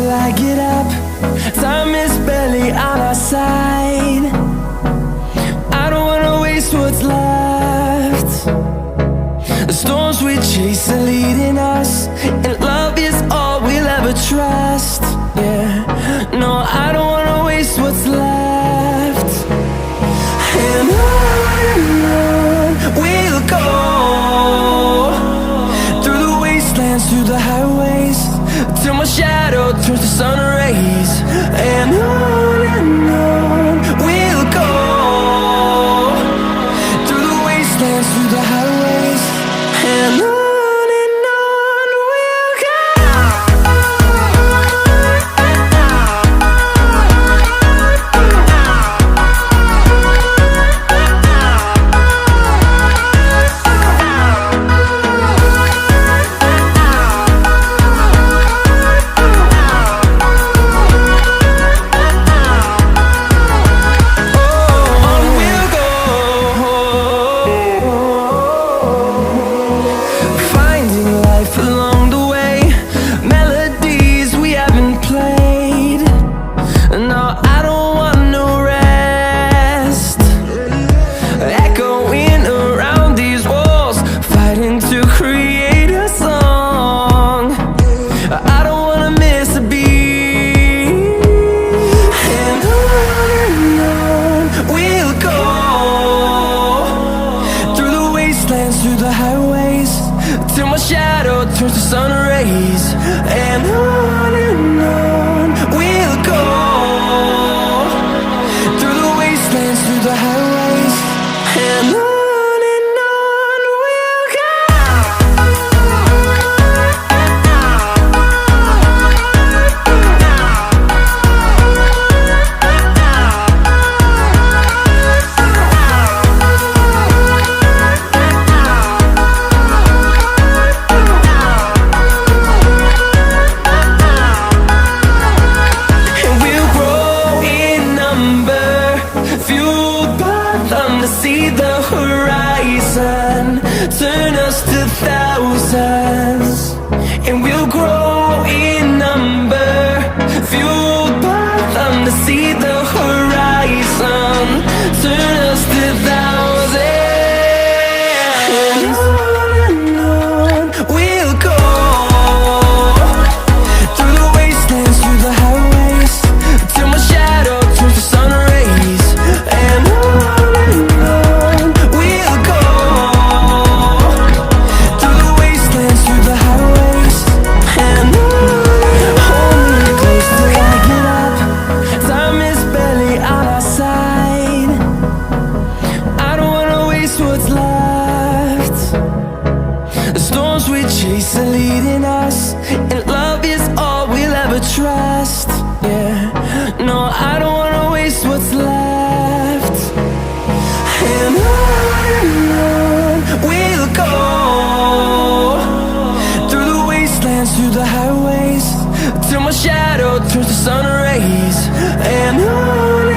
till I get up. Time is barely on our side. I don't wanna waste what's left. The storms we chase are leading us, and love is all we'll ever trust. Yeah, no, I don't wanna waste what's left. And on we'll go, through the wastelands, through the highways, till my shadow turns to sun rays. And on we'll go, through the wastelands, through the highways, and on we'll go. Through the highways, till my shadow turns to sun rays. And on we'll go, through the wastelands, through the highways, and on we'll go. See the horizon turn us to thousands, and we'll grow in number, fueled by them. To see the horizon turn us to thousands, and on we'll go, through the wastelands, through the highways, till my shadow turns to sun rays. And what's left. The storms we chase are leading us, and love is all we'll ever trust. Yeah, no, I don't wanna waste what's left. And on we'll go, through the wastelands, through the highways, till my shadow turns to sun rays. And on